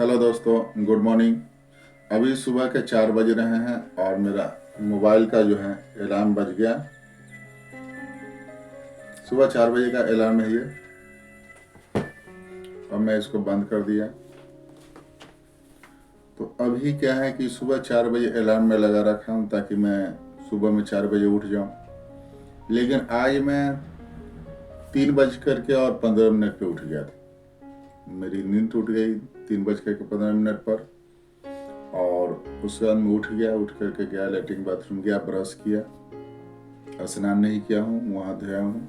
Hello दोस्तों, good morning. अभी सुबह के 4 बज रहे हैं और मेरा मोबाइल का जो है अलार्म बज गया। सुबह 4 बजे का अलार्म है ये, और मैं इसको बंद कर दिया। तो अभी क्या है कि सुबह 4 बजे अलार्म में लगा रखा हूँ ताकि मैं सुबह में 4 बजे उठ जाऊँ। लेकिन आज मैं 3:15 पे उठ गया था। मेरी नींद टूट गई 3:15 पर, और उसके बाद मैं उठ गया। उठ करके गया लेटरिन बाथरूम गया, ब्रश किया, स्नान नहीं किया हूँ, मुँह धोया हूँ।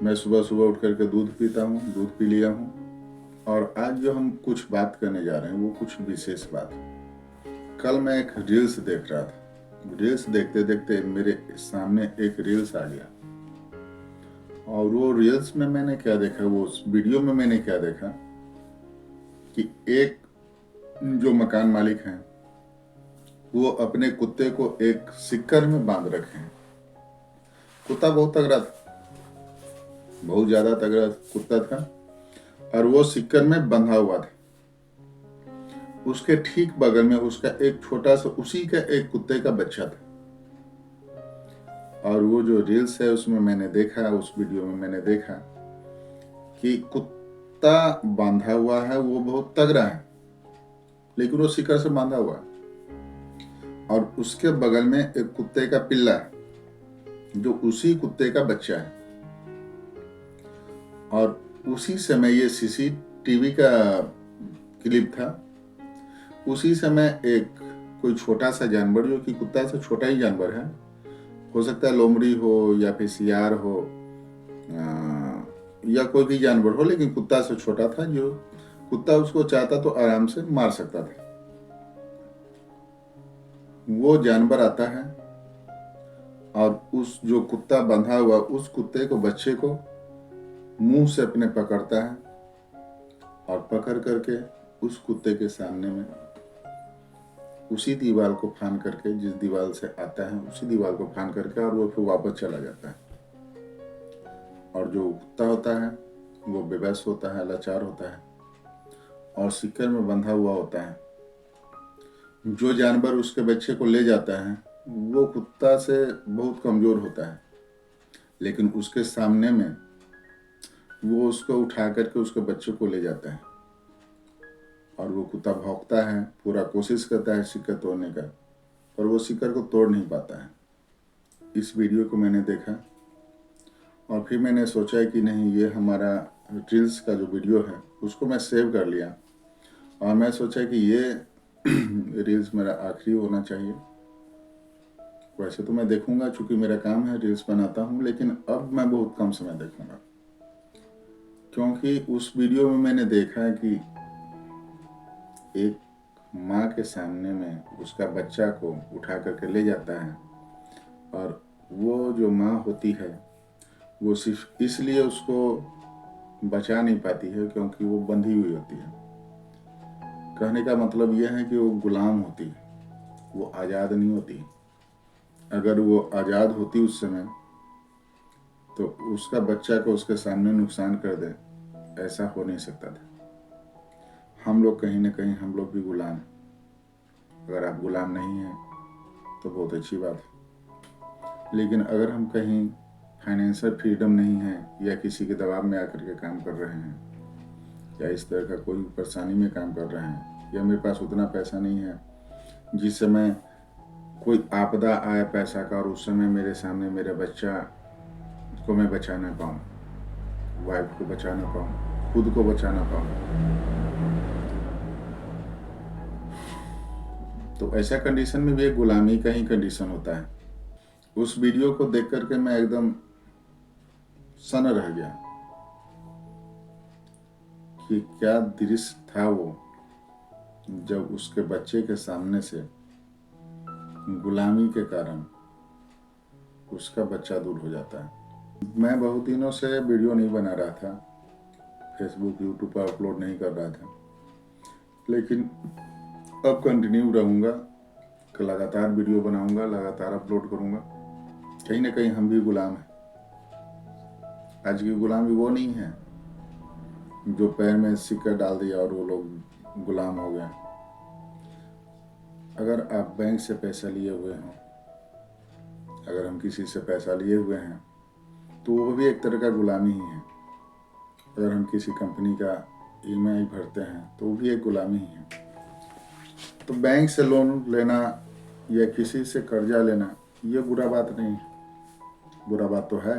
मैं सुबह सुबह उठ करके दूध पीता हूँ, दूध पी लिया हूँ। और आज जो हम कुछ बात करने जा रहे हैं वो कुछ विशेष बात है। कल मैं एक रील्स देख रहा था। रील्स देखते देखते मेरे सामने एक रील्स आ गया, और वो रील्स में मैंने क्या देखा, वो उस वीडियो में मैंने क्या देखा कि एक जो मकान मालिक हैं वो अपने कुत्ते को एक सिक्कर में बांध रखे हैं। कुत्ता बहुत तगड़ा था, बहुत ज्यादा तगड़ा कुत्ता था, और वो सिक्कर में बंधा हुआ था। उसके ठीक बगल में उसका एक छोटा सा उसी का एक कुत्ते का बच्चा था। और वो जो रील्स है उसमें मैंने देखा, उस वीडियो में मैंने देखा कि कुत्ता बांधा हुआ है, वो बहुत तगड़ा है, लेकिन वो सिक्कर से बांधा हुआ है। और उसके बगल में एक कुत्ते का पिल्ला है जो उसी कुत्ते का बच्चा है। और उसी समय ये सीसीटीवी का क्लिप था। उसी समय एक कोई छोटा सा जानवर, जो कि कुत्ता से छोटा ही जानवर है, हो सकता है लोमड़ी हो या फिर सियार हो, या कोई भी जानवर हो, लेकिन कुत्ता से छोटा था। जो कुत्ता उसको चाहता तो आराम से मार सकता था। वो जानवर आता है और उस जो कुत्ता बंधा हुआ उस कुत्ते को, बच्चे को मुंह से अपने पकड़ता है, और पकड़ करके उस कुत्ते के सामने में उसी दीवार को फान करके, जिस दीवार से आता है उसी दीवार को फान करके, और वो फिर वापस चला जाता है। और जो कुत्ता होता है वो बेबस होता है, लाचार होता है, और सिक्कर में बंधा हुआ होता है। जो जानवर उसके बच्चे को ले जाता है वो कुत्ता से बहुत कमजोर होता है, लेकिन उसके सामने में वो उसको उठा करके उसके बच्चे को ले जाता है। और वो कुत्ता भौंकता है, पूरा कोशिश करता है सिक्कर तोड़ने का, पर वो सिक्कर को तोड़ नहीं पाता है। इस वीडियो को मैंने देखा और फिर मैंने सोचा कि नहीं, ये हमारा रील्स का जो वीडियो है उसको मैं सेव कर लिया, और मैं सोचा कि ये रील्स मेरा आखिरी होना चाहिए। वैसे तो मैं देखूंगा, चूंकि मेरा काम है, रील्स बनाता हूँ, लेकिन अब मैं बहुत कम समय देखूंगा, क्योंकि उस वीडियो में मैंने देखा है कि एक माँ के सामने में उसका बच्चा को उठा करके ले जाता है, और वो जो माँ होती है वो सिर्फ इसलिए उसको बचा नहीं पाती है क्योंकि वो बंधी हुई होती है। कहने का मतलब यह है कि वो गुलाम होती है, वो आज़ाद नहीं होती। अगर वो आज़ाद होती उस समय तो उसका बच्चा को उसके सामने नुकसान कर दे, ऐसा हो नहीं सकता था। हम लोग कहीं ना कहीं हम लोग भी गुलाम। अगर आप गुलाम नहीं हैं तो बहुत अच्छी बात है, लेकिन अगर हम कहीं फाइनेंशियल फ्रीडम नहीं है, या किसी के दबाव में आकर के काम कर रहे हैं, या इस तरह का कोई परेशानी में काम कर रहे हैं, या मेरे पास उतना पैसा नहीं है जिस समय कोई आपदा आए पैसा का, और उस समय मेरे सामने मेरे बच्चा को मैं बचा ना पाऊँ, वाइफ को बचा ना पाऊँ, खुद को बचा ना पाऊँ, तो ऐसा कंडीशन में भी एक गुलामी का ही कंडीशन होता है। उस वीडियो को देख करके मैं एकदम सन रह गया कि क्या दृश्य था वो, जब उसके बच्चे के सामने से गुलामी के कारण उसका बच्चा दूर हो जाता है। मैं बहुत दिनों से वीडियो नहीं बना रहा था, फेसबुक यूट्यूब पर अपलोड नहीं कर रहा था, लेकिन अब कंटिन्यू रहूँगा, लगातार वीडियो बनाऊंगा, लगातार अपलोड करूँगा। कहीं ना कहीं हम भी गुलाम हैं। आज की गुलामी वो नहीं है जो पैर में सिक्का डाल दिया और वो लोग गुलाम हो गए। अगर आप बैंक से पैसा लिए हुए हैं, अगर हम किसी से पैसा लिए हुए हैं तो वो भी एक तरह का गुलामी ही है। अगर हम किसी कंपनी का ईएमआई भरते हैं तो वो भी एक गुलामी ही है। तो बैंक से लोन लेना या किसी से कर्जा लेना ये बुरा बात नहीं है। बुरा बात तो है,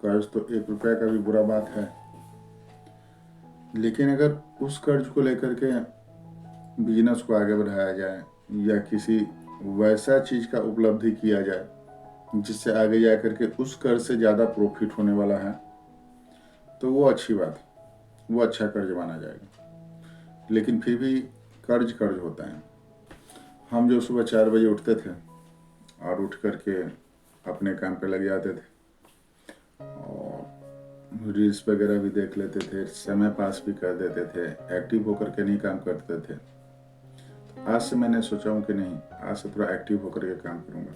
कर्ज तो 1 रुपये का भी बुरा बात है। लेकिन अगर उस कर्ज को लेकर के बिजनेस को आगे बढ़ाया जाए या किसी वैसा चीज़ का उपलब्धि किया जाए जिससे आगे जा करके उस कर्ज से ज़्यादा प्रॉफिट होने वाला है, तो वो अच्छी बात है, वो अच्छा कर्ज माना जाएगा। लेकिन फिर भी कर्ज कर्ज होता है। हम जो सुबह 4 बजे उठते थे और उठ करके अपने काम पे लग जाते थे और रील्स वगैरह भी देख लेते थे, समय पास भी कर देते थे, एक्टिव होकर के नहीं काम करते थे। तो आज से मैंने सोचा हूँ कि नहीं, आज से थोड़ा एक्टिव होकर के काम करूँगा।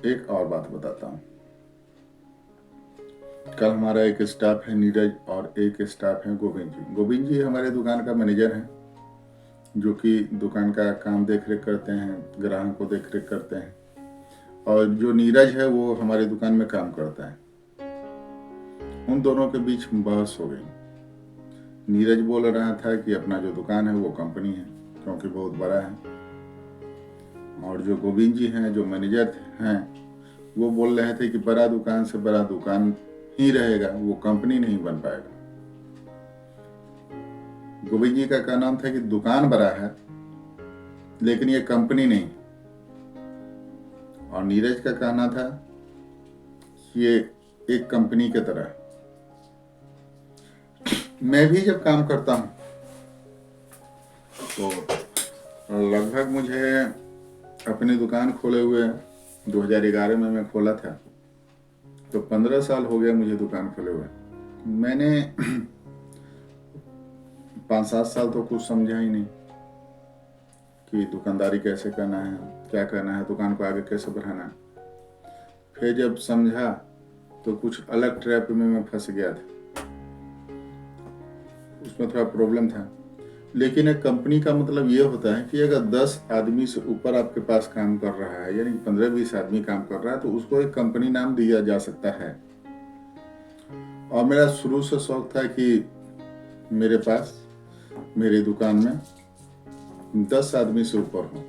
एक और बात बताता हूँ। कल हमारा एक स्टाफ है नीरज और एक स्टाफ है गोविंद जी। गोविंद जी हमारे दुकान का मैनेजर हैं, जो कि दुकान का काम देख रेख करते हैं, ग्राहक को देख रेख करते हैं। और जो नीरज है वो हमारे दुकान में काम करता है। उन दोनों के बीच बहस हो गई। नीरज बोल रहा था कि अपना जो दुकान है वो कंपनी है क्योंकि बहुत बड़ा है, और जो गोविंद जी हैं जो मैनेजर हैं वो बोल रहे थे कि बड़ा दुकान से बड़ा दुकान ही रहेगा, वो कंपनी नहीं बन पाएगा। गोविंद जी का कहना था कि दुकान बड़ा है लेकिन ये कंपनी नहीं, और नीरज का कहना था कि ये एक कंपनी की तरह। मैं भी जब काम करता हूँ तो लगभग मुझे अपनी दुकान खोले हुए 2011 में मैं खोला था, तो 15 साल हो गया मुझे दुकान खोले हुए। मैंने 5-7 साल तो कुछ समझा ही नहीं कि दुकानदारी कैसे करना है, क्या करना है, दुकान को आगे कैसे बढ़ाना है। फिर जब समझा तो कुछ अलग ट्रैप में मैं फंस गया था, उसमें थोड़ा प्रॉब्लम था। लेकिन एक कंपनी का मतलब ये होता है कि अगर 10 आदमी से ऊपर आपके पास काम कर रहा है, यानी 15-20 आदमी काम कर रहा है, तो उसको एक कंपनी नाम दिया जा सकता है। और मेरा शुरू से शौक था कि मेरे पास मेरी दुकान में 10 आदमी से ऊपर हो।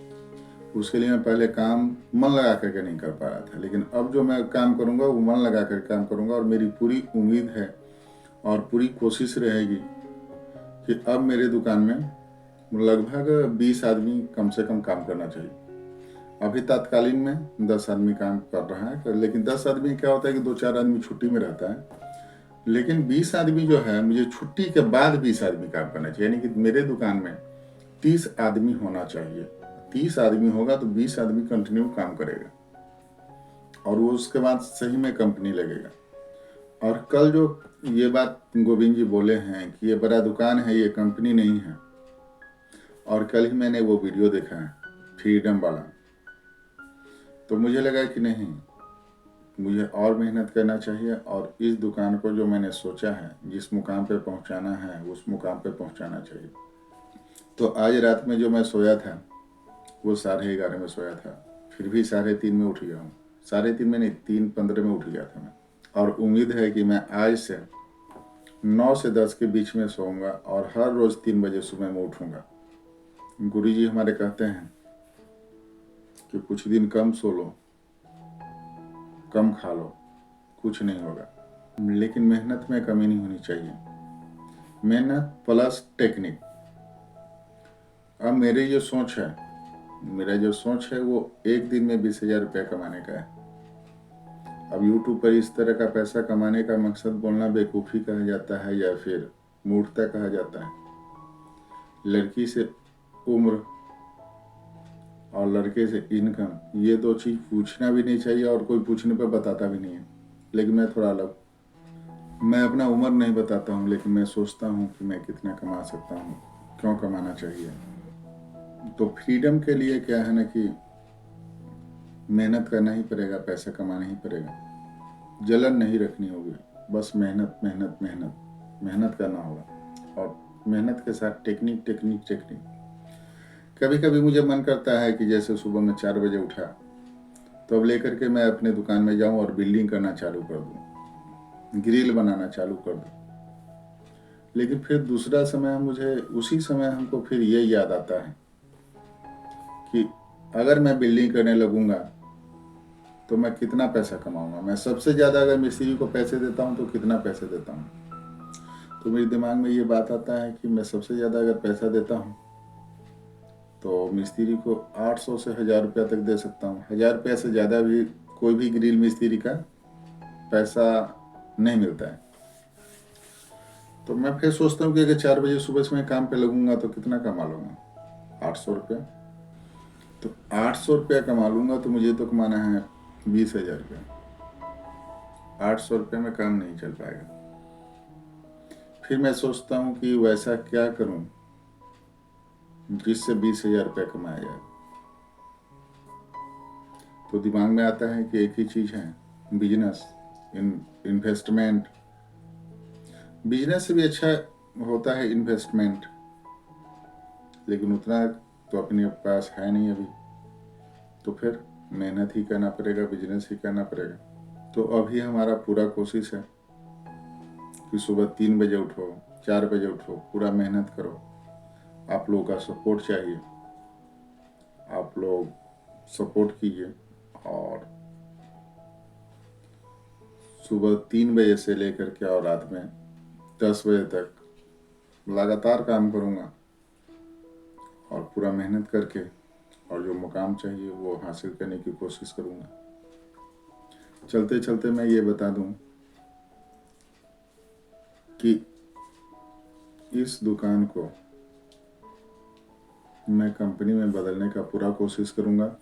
उसके लिए मैं पहले काम मन लगा करके नहीं कर पा रहा था, लेकिन अब जो मैं काम करूंगा वो मन लगा कर काम करूंगा। और मेरी पूरी उम्मीद है और पूरी कोशिश रहेगी कि अब मेरे दुकान में लगभग 20 आदमी कम से कम काम करना चाहिए। अभी तात्कालीन में 10 आदमी काम कर रहा है, लेकिन 10 आदमी क्या होता है कि 2-4 आदमी छुट्टी में रहता है। लेकिन 20 आदमी जो है, मुझे छुट्टी के बाद 20 आदमी काम करना चाहिए, यानी कि मेरे दुकान में 30 आदमी होना चाहिए। 30 आदमी होगा तो 20 आदमी कंटिन्यू काम करेगा और वो उसके बाद सही में कंपनी लगेगा। और कल जो ये बात गोविंद जी बोले हैं कि ये बड़ा दुकान है, ये कंपनी नहीं है, और कल ही मैंने वो वीडियो देखा है फ्रीडम वाला, तो मुझे लगा कि नहीं, मुझे और मेहनत करना चाहिए और इस दुकान को जो मैंने सोचा है, जिस मुकाम पे पहुंचाना है, उस मुकाम पे पहुंचाना चाहिए। तो आज रात में जो मैं सोया था वो 11:30 में सोया था, फिर भी 3:30 में उठ गया हूँ। 3:30 में नहीं, 3:15 में उठ गया था मैं। और उम्मीद है कि मैं आज से 9 से 10 के बीच में सोऊंगा और हर रोज 3 बजे सुबह में उठूंगा। गुरु जी हमारे कहते हैं कि कुछ दिन कम सो लो, कम खा लो, कुछ नहीं होगा, लेकिन मेहनत में कमी नहीं होनी चाहिए। मेहनत प्लस टेक्निक। अब मेरी जो सोच है, मेरा जो सोच है वो एक दिन में 20,000 रुपया कमाने का है। अब YouTube पर इस तरह का पैसा कमाने का मकसद बोलना बेवकूफ़ी कहा जाता है या फिर मूर्खता कहा जाता है। लड़की से उम्र और लड़के से इनकम, ये दो चीज़ पूछना भी नहीं चाहिए और कोई पूछने पर बताता भी नहीं है। लेकिन मैं थोड़ा अलग, मैं अपना उम्र नहीं बताता हूँ, लेकिन मैं सोचता हूँ कि मैं कितना कमा सकता हूँ, क्यों कमाना चाहिए। तो फ्रीडम के लिए क्या है ना कि मेहनत करना ही पड़ेगा, पैसा कमाना ही पड़ेगा, जलन नहीं रखनी होगी, बस मेहनत मेहनत मेहनत। मेहनत करना होगा, और मेहनत के साथ टेक्निक टेक्निक टेक्निक। कभी कभी मुझे मन करता है कि जैसे सुबह में 4 बजे उठा तो अब लेकर के मैं अपने दुकान में जाऊं और बिल्डिंग करना चालू कर दूं, ग्रिल बनाना चालू कर दूं। लेकिन फिर दूसरा समय मुझे, उसी समय हमको फिर ये याद आता है कि अगर मैं बिल्डिंग करने लगूंगा तो मैं कितना पैसा कमाऊंगा। मैं सबसे ज़्यादा अगर मिस्त्री को पैसे देता हूं तो कितना पैसे देता हूं। तो मेरे दिमाग में ये बात आता है कि मैं सबसे ज़्यादा अगर पैसा देता हूं तो मिस्त्री को 800 से 1000 रुपया तक दे सकता हूँ। 1000 रुपया से ज़्यादा भी कोई भी ग्रिल मिस्त्री का पैसा नहीं मिलता है। तो मैं फिर सोचता हूँ कि अगर 4 बजे सुबह से मैं काम पे लगूंगा तो कितना कमा लूँगा, 800 रुपया। तो 800 रुपया कमा लूँगा तो मुझे तो कमाना है 20,000 रुपया। 800 रुपये में काम नहीं चल पाएगा। फिर मैं सोचता हूँ कि वैसा क्या करूँ जिससे 20,000 रुपया कमाया जाए। तो दिमाग में आता है कि एक ही चीज़ है, बिजनेस, इन्वेस्टमेंट। बिजनेस से भी अच्छा होता है इन्वेस्टमेंट, लेकिन उतना तो अपने पास है नहीं अभी। तो फिर मेहनत ही करना पड़ेगा, बिजनेस ही करना पड़ेगा। तो अभी हमारा पूरा कोशिश है कि सुबह 3 बजे उठो, 4 बजे उठो, पूरा मेहनत करो। आप लोगों का सपोर्ट चाहिए, आप लोग सपोर्ट कीजिए। और सुबह 3 बजे से लेकर के और रात में 10 बजे तक लगातार काम करूँगा और पूरा मेहनत करके और जो मुकाम चाहिए वो हासिल करने की कोशिश करूँगा। चलते चलते मैं ये बता दूं कि इस दुकान को मैं कंपनी में बदलने का पूरा कोशिश करूँगा।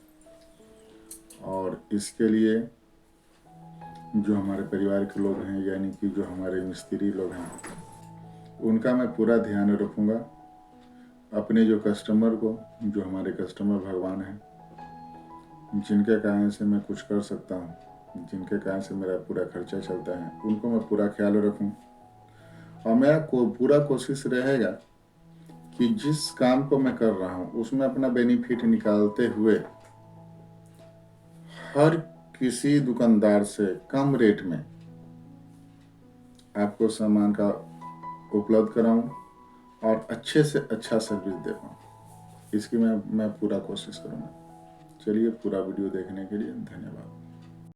और इसके लिए जो हमारे परिवार के लोग हैं, यानी कि जो हमारे मिस्त्री लोग हैं, उनका मैं पूरा ध्यान रखूँगा। अपने जो कस्टमर को, जो हमारे कस्टमर भगवान हैं, जिनके कारण से मैं कुछ कर सकता हूँ, जिनके कारण से मेरा पूरा खर्चा चलता है, उनको मैं पूरा ख्याल रखूँ। और मेरा पूरा कोशिश रहेगा कि जिस काम को मैं कर रहा हूँ उसमें अपना बेनिफिट निकालते हुए हर किसी दुकानदार से कम रेट में आपको सामान का उपलब्ध कराऊं और अच्छे से अच्छा सर्विस दे पाऊँ। इसकी मैं पूरा कोशिश करूँगा। चलिए, पूरा वीडियो देखने के लिए धन्यवाद।